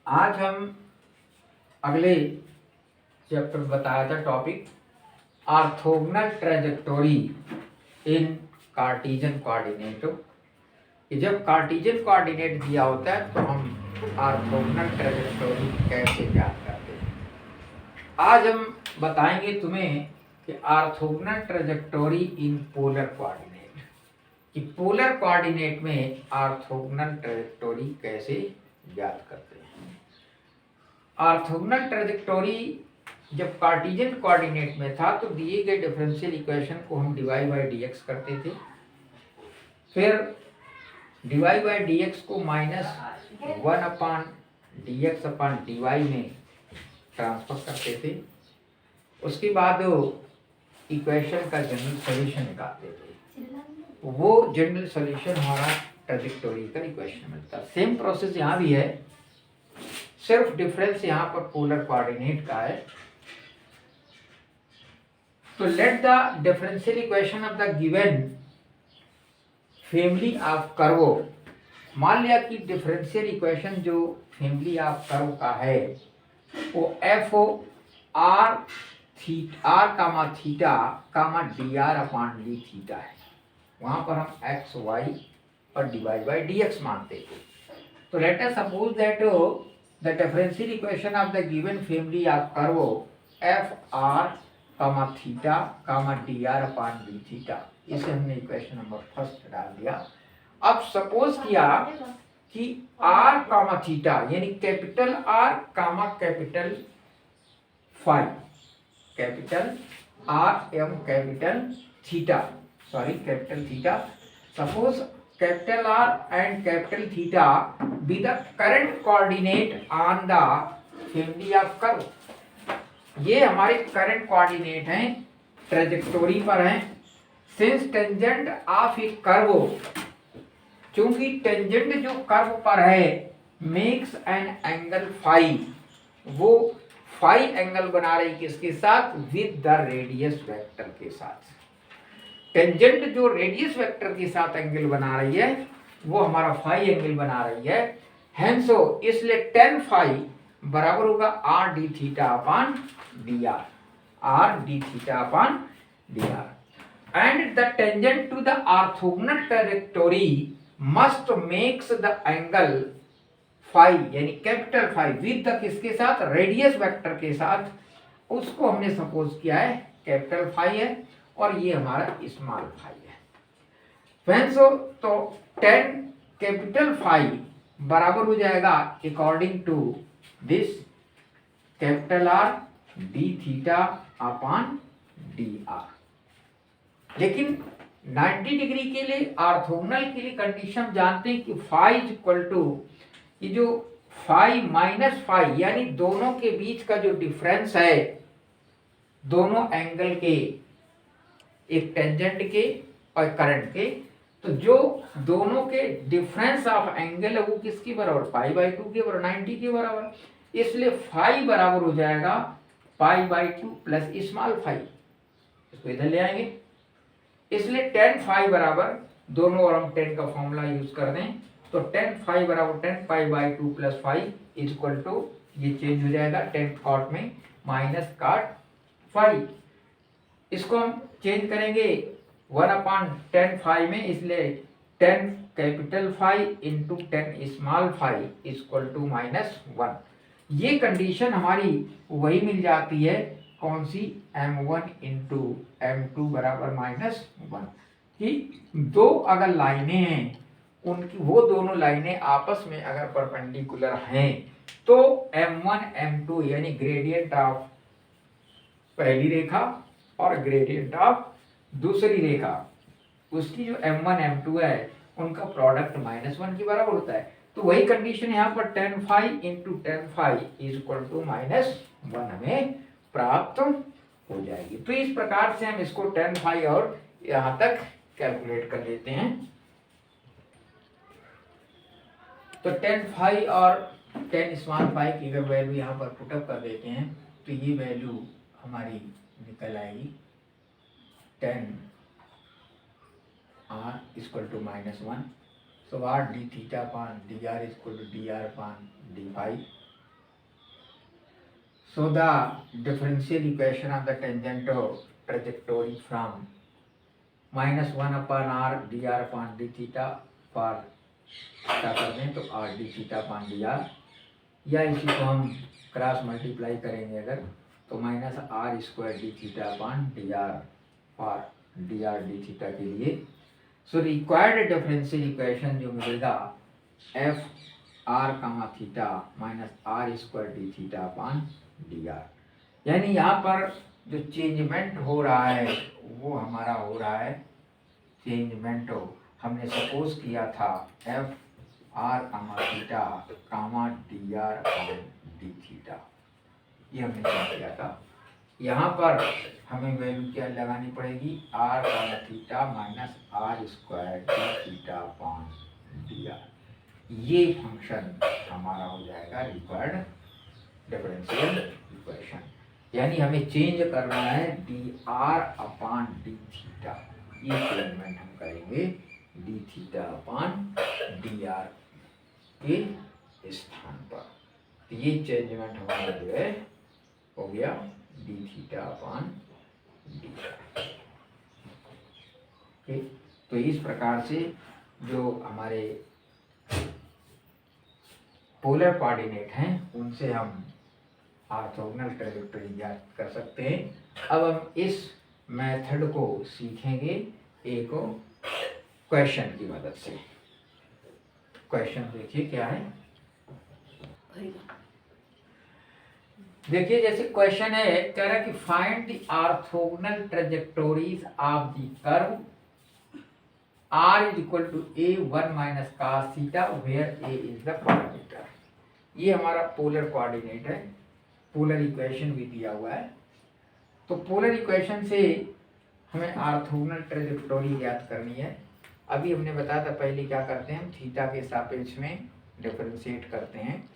आज हम अगले चैप्टर बताया था टॉपिक ऑर्थोगोनल ट्रेजेक्टोरी इन कार्टेशियन कोऑर्डिनेट। कि जब कार्टेशियन कोऑर्डिनेट दिया होता है तो हम ऑर्थोगोनल ट्रेजेक्टोरी कैसे ज्ञात करते हैं। आज हम बताएंगे तुम्हें कि ऑर्थोगोनल ट्रेजेक्टोरी इन पोलर कोऑर्डिनेट, कि पोलर कोऑर्डिनेट में ऑर्थोगोनल ट्रेजेक्टोरी कैसे ज्ञात करते हैं। ऑर्थोगोनल ट्रेजेक्टोरी जब कार्टेशियन कोऑर्डिनेट में था तो दिए गए डिफरेंशियल इक्वेशन को हम dy बाई dx करते थे, फिर dy बाई dx को -1 अपान dx अपान dy में ट्रांसफर करते थे। उसके बाद इक्वेशन का जनरल सॉल्यूशन निकालते थे, वो जनरल सॉल्यूशन हमारा ट्रेजेक्टोरी का इक्वेशन मिलता। सेम प्रोसेस यहाँ भी है, सिर्फ डिफरेंस यहाँ पर पोलर कोऑर्डिनेट का है। तो let the differential equation of the given family of curve, मान लिया कि डिफरेंशियल इक्वेशन जो फैमिली ऑफ कर्व का है वो F of R comma theta comma D R upon D theta है। वहां पर हम एक्स वाई और डिवाइड बाई डी एक्स मानते थे। तो let us suppose that the differential equation of the given family of curve F R comma theta comma D R upon D theta, इसे हमने इक्वेशन नंबर फर्स्ट डाल दिया। अब suppose किया कि आर कामा थीटा यानी कैपिटल आर कामा capital phi, capital R एवं capital theta, sorry capital theta, suppose capital R and capital theta be the current coordinate on the family of curve. ये हमारे current coordinate हैं, ट्रेजेक्टोरी पर हैं। Since tangent of A curve, चूंकि tangent जो curve पर है मेक्स एन एंगल फाई, वो फाई एंगल बना रही किसके साथ, विद द रेडियस वेक्टर के साथ। टेंजेंट जो रेडियस वेक्टर के साथ एंगल बना रही है वो हमारा फाई एंगल बना रही है। हेंसो इसलिए टेन फाई बराबर होगा r D theta upon D r, r D theta upon D r. And the tangent to the orthogonal trajectory must makes the angle phi यानी कैपिटल फाई विद द किसके साथ, radius vector के साथ। उसको हमने suppose किया है capital phi है और ये हमारा स्मॉल फाई है। फ्रेंड्स तो 10 कैपिटल फाई बराबर हो जाएगा according to this capital R D theta upon D R. लेकिन 90 डिग्री के लिए ऑर्थोगोनल के लिए कंडीशन जानते हैं कि फाई इज इक्वल टू, ये जो फाई माइनस फाई यानी दोनों के बीच का जो डिफरेंस है, दोनों एंगल के, एक टेंजेंट के और करंट के, तो जो दोनों के डिफरेंस ऑफ एंगल है वो किसकी बराबर, पाई बाई 2 के बराबर, 90 के बराबर। इसलिए फाई बराबर हो जाएगा pi by 2 plus small phi, इसको इधर ले आएंगे। इसलिए 10 फाई बराबर, दोनों और हम 10 का फॉर्मूला यूज कर दें तो 10 फाई बराबर 10 pi by 2 plus phi is equal to, ये चेंज हो जाएगा 10 कॉट में माइनस कॉट फाई। इसको हम चेंज करेंगे 1 अपान 10 फाई में, इसलिए 10 capital phi into 10 small phi equal to -1। ये कंडीशन हमारी वही मिल जाती है, कौन सी, m1 इंटू m2 बराबर -1। कि दो अगर लाइनें हैं, उनकी वो दोनों लाइनें आपस में अगर परपेंडिकुलर हैं तो m1 m2 यानी ग्रेडियंट ऑफ पहली रेखा और ग्रेडियंट ऑफ दूसरी रेखा, उसकी जो m1 m2 है उनका प्रोडक्ट -1 के बराबर होता है। तो वही कंडीशन यहाँ पर 10 phi into 10 phi is equal to -1 हमें प्राप्त हो जाएगी। तो इस प्रकार से हम इसको 10 फाई और यहाँ तक कैलकुलेट कर लेते हैं। तो 10 फाई और 10 स्मॉल फाई की अगर वैल्यू यहाँ पर पुटअप कर देते हैं तो ये वैल्यू हमारी निकल आएगी 10 r equal to -1। So r d theta upon dr is equal to dr upon d phi So the differential equation of the tangent of trajectory from -1/r dr upon d theta for क्या करते हैं तो r d theta upon dr, या इसी को हम cross multiply करेंगे अगर तो -r² d theta upon dr for dr d theta के लिए। सो रिक्वायर्ड डिफरेंशियल इक्वेशन जो मिलेगा f r theta -r² d theta upon dr, यानी यहाँ पर जो चेंजमेंट हो रहा है वो हमारा हो रहा है चेंजमेंट हो, हमने सपोज किया था f r theta dr upon d theta, ये हमने क्या किया था। यहाँ पर हमें वैल्यू क्या लगानी पड़ेगी r theta -r² d theta upon dr, ये फंक्शन हमारा हो जाएगा रिक्वायर्ड डिफरेंशियल इक्वेशन, यानी हमें चेंज करना है dr अपॉन d थीटा, ये चेंजमेंट हम करेंगे d थीटा अपॉन dr के स्थान पर, तो ये चेंजमेंट हमारा जो है हो गया d थीटा अपॉन dr। तो इस प्रकार से जो हमारे पोलर कोऑर्डिनेट हैं उनसे हम ऑर्थोगोनल ट्रैजेक्टरी ज्ञात कर सकते हैं। अब हम इस मेथड को सीखेंगे एक क्वेश्चन की मदद से। क्वेश्चन देखिए क्या है, देखिए जैसे क्वेश्चन है कह रहा है कि find the orthogonal trajectories of the curve r is equal to a 1 minus cos theta where a is the parameter। ये हमारा पोलर कोऑर्डिनेट है, पोलर इक्वेशन भी दिया हुआ है। तो पोलर इक्वेशन से हमें ऑर्थोगोनल ट्रैजेक्टोरी ज्ञात करनी है। अभी हमने बताया था पहले क्या करते हैं, हम थीटा के सापेक्ष में डिफरेंशिएट करते हैं।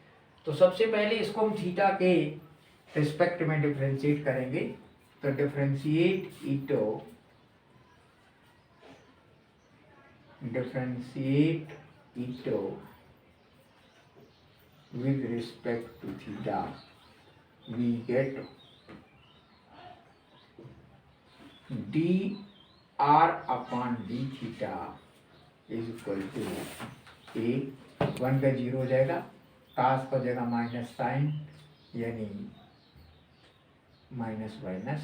तो सबसे पहले इसको हम थीटा के रिस्पेक्ट में डिफरेंशिएट करेंगे, तो differentiate e to with respect to theta, we get dr upon d theta is equal to a, 1 का 0 हो जाएगा, cos का जगह माइनस साइन यानी minus minus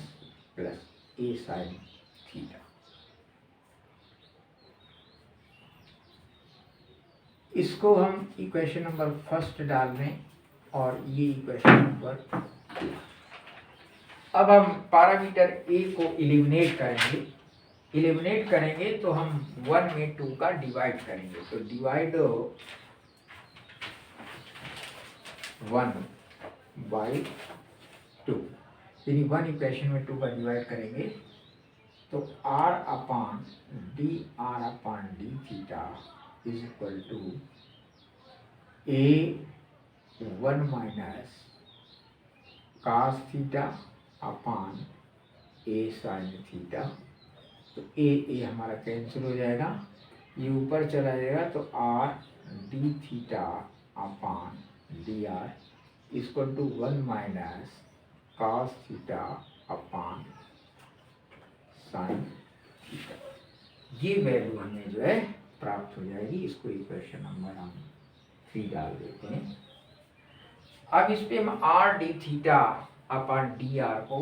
plus a sine theta. इसको हम इक्वेशन नंबर फर्स्ट डाल रहे हैं और ये इक्वेशन नंबर। अब हम पैरामीटर a को एलिमिनेट करेंगे तो हम 1 में 2 का डिवाइड करेंगे, तो डिवाइड 1/2, यानी 1 इक्वेशन में 2 का डिवाइड करेंगे तो r upon d theta is equal to a 1 minus cos theta upon a sin theta। तो a हमारा कैंसिल हो जाएगा, ये ऊपर चला जाएगा तो r d theta upon dr equal to 1 minus cos theta upon sin theta. ये वैल्यू हमें जो है प्राप्त हो जाएगी। इसको इक्वेशन नंबर हम 3 डाल देते हैं। अब इस पे हम r d theta upon dr को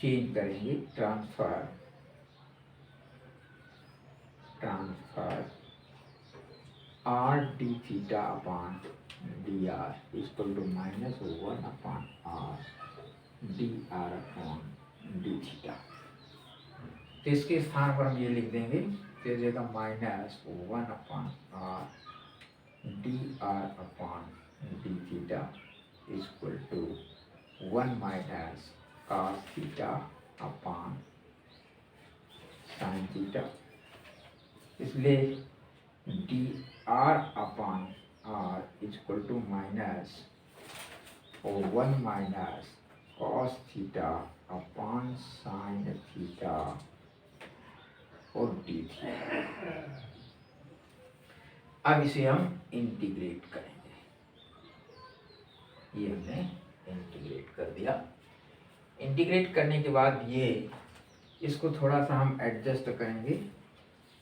चेंज करेंगे, transfer r d theta upon dr equal to -1 upon r dr upon d theta. तो इसके स्थान पर हम ये लिख देंगे, तो जगह -1 upon r dr upon d theta equal to 1 minus cos theta upon sin theta. इसलिए dr upon r equal to -1 minus cos theta upon sin theta और d थीटा। अब इसे हम इंटीग्रेट करेंगे, ये हमने इंटीग्रेट कर दिया। इंटीग्रेट करने के बाद ये इसको थोड़ा सा हम एडजस्ट करेंगे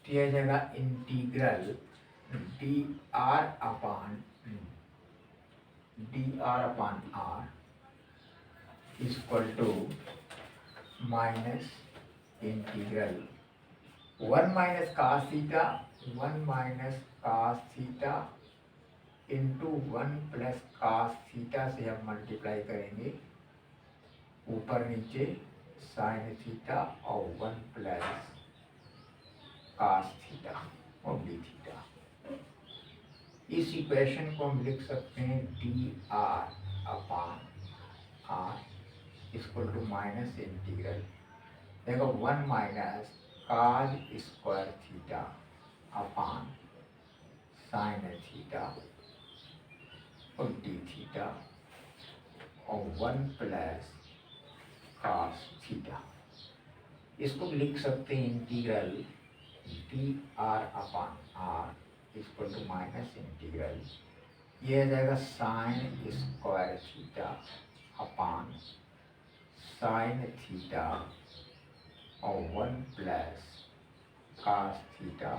तो यह जाएगा integral dr/r equal to minus integral 1 minus cos theta into 1 plus cos theta से हम मल्टीप्लाई करेंगे ऊपर नीचे साइन थीटा और 1 प्लस कास थीटा और डी थीटा। इस इक्वेशन को हम लिख सकते हैं dr/r equal to minus integral देखो 1 minus cos square theta upon sine theta और डी थीटा और 1 प्लस कास थीटा। इसको लिख सकते हैं integral dr/r equal to minus integral ये आ जाएगा sine square theta upon sine theta और 1 plus cos theta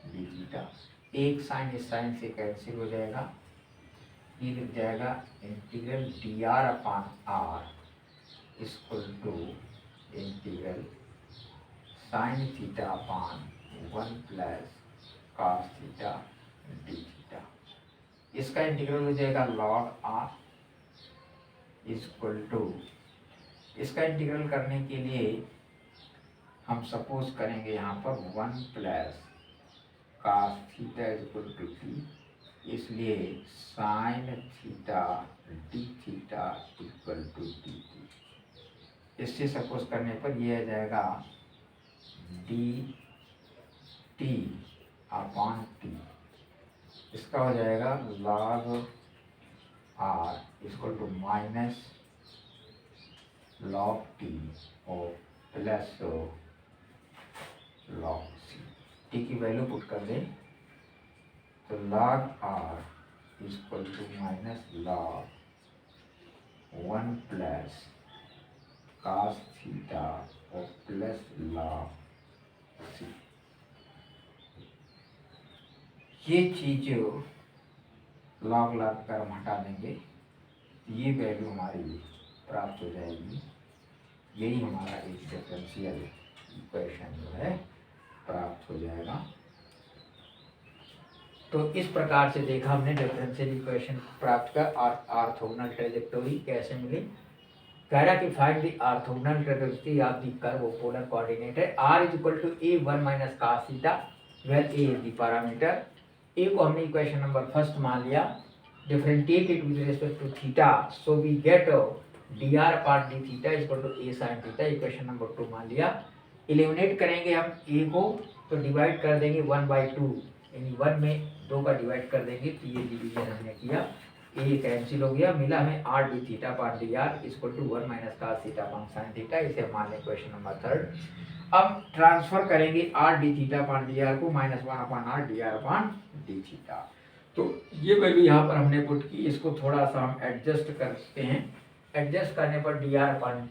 d theta. एक साइन इस साइन से कैंसिल हो जाएगा, ये लिख जाएगा integral dr/r equal to integral sine theta upon 1 plus cos theta d theta. इसका इंटीग्रल हो जाएगा log r इक्वल टू, इसका इंटीग्रल करने के लिए हम सपोज करेंगे यहाँ पर 1 plus cos theta equal to t, इसलिए sine theta d theta equal to d t. इससे सपोज करने पर यह आ जाएगा डी टी अपॉन टी। इसका हो जाएगा log r equal to minus log t और प्लस log c। टी की वैल्यू पुट कर दें तो log r equal to minus log 1 plus cos theta और प्लस log c। ये चीज लॉग कर हम हटा देंगे, ये वैल्यू हमारी प्राप्त हो जाएगी। यही हमारा एक डिफरेंशियल इक्वेशन जो है प्राप्त हो जाएगा। तो इस प्रकार से देखा हमने डिफरेंशियल इक्वेशन प्राप्त कर। और ऑर्थोगोनल ट्रेजेक्टोरी कैसे मिली, कह रहा कि find the orthogonal trajectory of the curve of polar coordinate है r equal to a 1 minus cos theta where a is the parameter. A को हमने इक्वेशन नंबर फर्स्ट मान लिया, differentiate it with respect to theta, so we get dr/d theta equal to a sin theta. Equation number 2 मान लिया। Eliminate करेंगे हम a को तो डिवाइड कर देंगे 1/2, यानी 1 में 2 का डिवाइड कर देंगे तो ये डिवीजन हमने किया, a कैंसिल हो गया, मिला हमें r d थीटा पार dr equal to 1 minus cos theta पान sin थीटा। इसे हम मान लें इक्वेशन नंबर 3। अब ट्रांसफर करेंगे r d थीटा पान dr को -1/r dr पान d थीटा। तो ये वैल्यू यहाँ पर हमने पुट की, इसको थोड़ा सा हम एडजस्ट करते हैं। एडजस्ट करने पर dr पान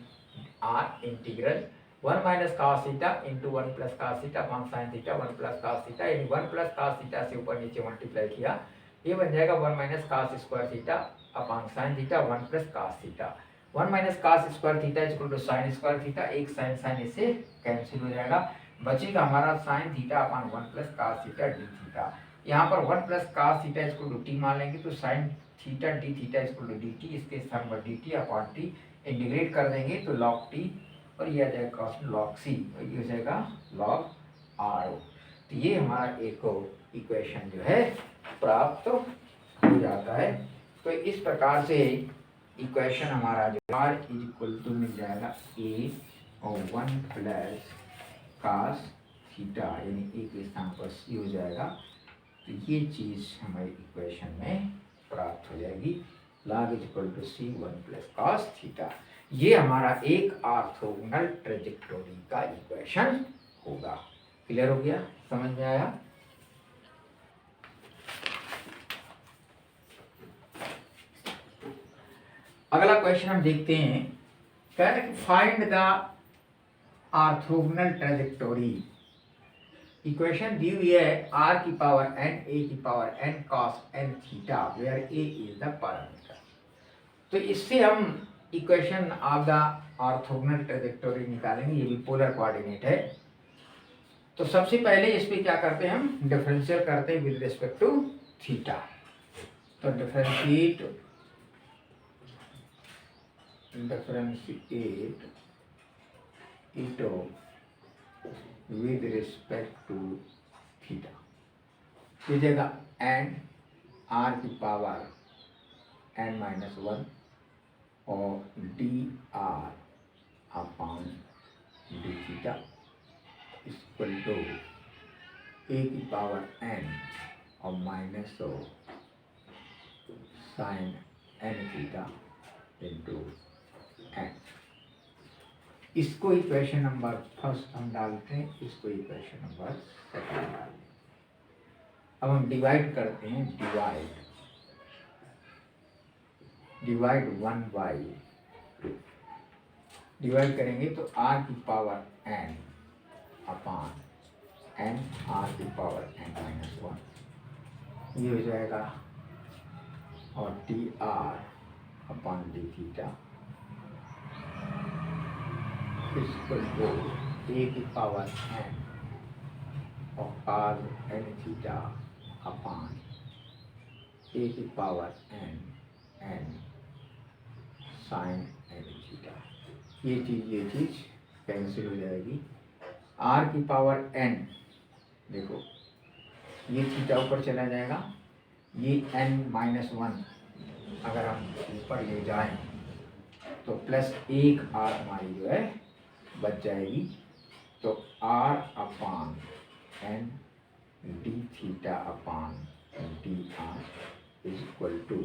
r integral 1 minus cos theta into 1 plus cos theta पान sin theta 1 plus cos theta, यानी 1 प्लस cos थीटा से ऊपर नीचे मल्टीप्लाई किया, ये बन जाएगा 1 minus cos square theta upon sin theta 1 plus cos theta. 1 minus cos square theta equal to sin square theta, एक sin sin इससे कैंसिल हो जाएगा, बचेगा हमारा sin theta upon 1 plus cos theta d theta. यहाँ पर 1 plus cos theta equal to t मान लेंगे तो sin theta d theta equal to d t, इसके स्थान पर d t upon T integrate कर देंगे तो log टी और ये आ जाएगा cos log c और ये हो जाएगा log r। तो ये हमारा एक इक्वेशन जो है प्राप्त हो जाता है। तो इस प्रकार से इक्वेशन हमारा जो r इज इक्वल टू मिल जाएगा a और 1 प्लस cos थीटा, यानी a के स्थान पर c हो जाएगा। तो ये चीज़ हमारी इक्वेशन में प्राप्त हो जाएगी, log is equal to c 1 plus cos theta. ये हमारा एक ऑर्थोगोनल ट्रेजेक्टोरी का इक्वेशन होगा। क्लियर हो गया, समझ में आया? अगला क्वेश्चन हम देखते हैं, कह रहे हैं find the orthogonal trajectory. Equation दी हुई है r की पावर n a की power n cos n theta where a is the parameter. तो इससे हम equation of the orthogonal trajectory निकालेंगे। ये भी पोलर कोऑर्डिनेट है। तो सबसे पहले इस पे क्या करते हैं, हम डिफरेंशियल करते हैं विद रिस्पेक्ट टू थीटा। तो differentiate it with respect to theta। ये जगह n r की पावर n माइनस वन और d r upon d theta equal to a की पावर n और minus sine n theta into n। इसको equation number first हम डालते हैं, इसको इक्वेशन नंबर सेकंड डालते हैं। अब हम डिवाइड करते हैं, डिवाइड 1/2 डिवाइड करेंगे तो r की power n upon n r की पावर n माइनस वन ये हो जाएगा, और d r upon d theta equal to a की पावर n और cos n theta upon a की power n sine n theta. ये चीज़ कैंसिल हो जाएगी। r की पावर n, देखो ये थीटा ऊपर चला जाएगा, ये n माइनस वन अगर हम ऊपर ले जाएं तो प्लस एक r हमारी जो है बच जाएगी। तो r upon n d theta upon d r is equal to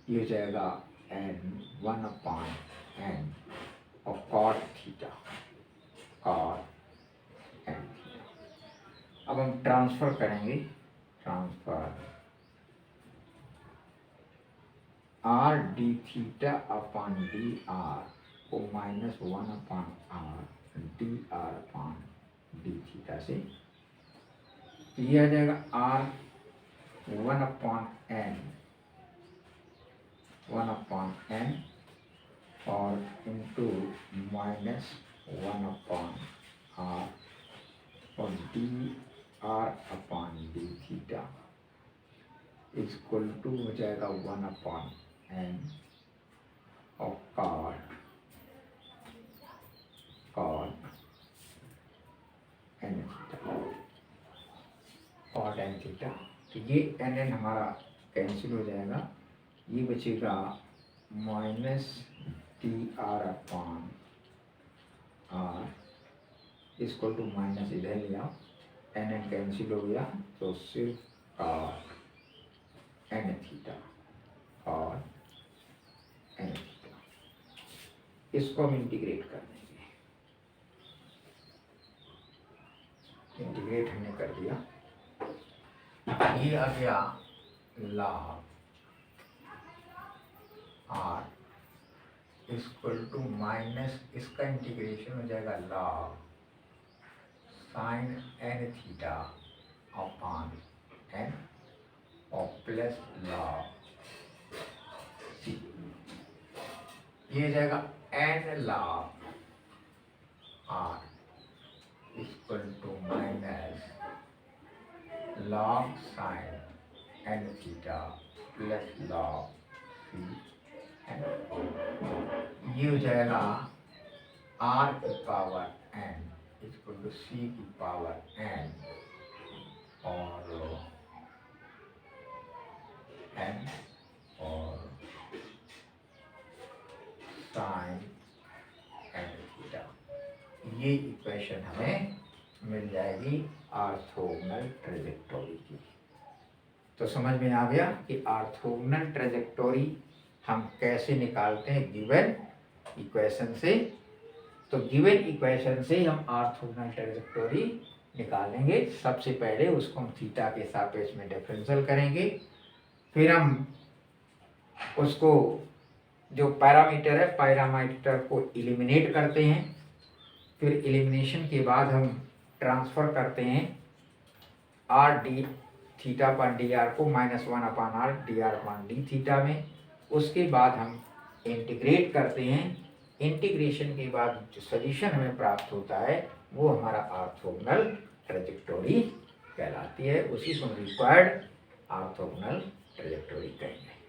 ये हो जाएगा n 1 अपॉन n और cot theta cot n theta. अब हम ट्रांसफर करेंगे, transfer r d theta upon d r को minus 1 upon r d r upon d theta से ये आ जाएगा r 1 अपॉन n और इंटू माइनस 1 अपॉन r और d r upon d theta equal to हो जाएगा 1 अपॉन n और cot n theta cot n theta. तो ये n हमारा कैंसिल हो जाएगा, ये बचेगा minus d r upon r equal to minus इधर लिया, n कैंसिल हो गया तो सिर्फ cot n थीटा और n थीटा। इसको हम इंटीग्रेट कर देंगे, इंटीग्रेट हमने कर दिया। ये आ गया log r equal to minus इसका इंटीग्रेशन हो जाएगा log sine n theta upon n और प्लस log c। ये हो जाएगा n log r equal to minus log sine n theta plus log c n। ये हो जाएगा r की power n equal to c की पावर n और n और साइन n थीटा। ये इक्वेशन हमें मिल जाएगी ऑर्थोगोनल ट्रेजेक्टोरी की। तो समझ में आ गया कि ऑर्थोगोनल ट्रेजेक्टोरी हम कैसे निकालते हैं गिवन इक्वेशन से। तो गिवन इक्वेशन से हम ऑर्थोगोनल ट्रेजेक्टोरी निकालेंगे। सबसे पहले उसको हम थीटा के सापेक्ष में डिफरेंशियल करेंगे, फिर हम उसको जो पैरामीटर है पैरामीटर को एलिमिनेट करते हैं, फिर एलिमिनेशन के बाद हम ट्रांसफ़र करते हैं आर डी थीटा अपन डी आर को -1/r डी आर अपन डी थीटा में। उसके बाद हम इंटीग्रेट करते हैं, इंटीग्रेशन के बाद जो सोल्यूशन हमें प्राप्त होता है वो हमारा ऑर्थोगोनल ट्रेजेक्टोरी कहलाती है। उसी को रिक्वायर्ड ऑर्थोगोनल ट्रेजेक्टोरी कहेंगे।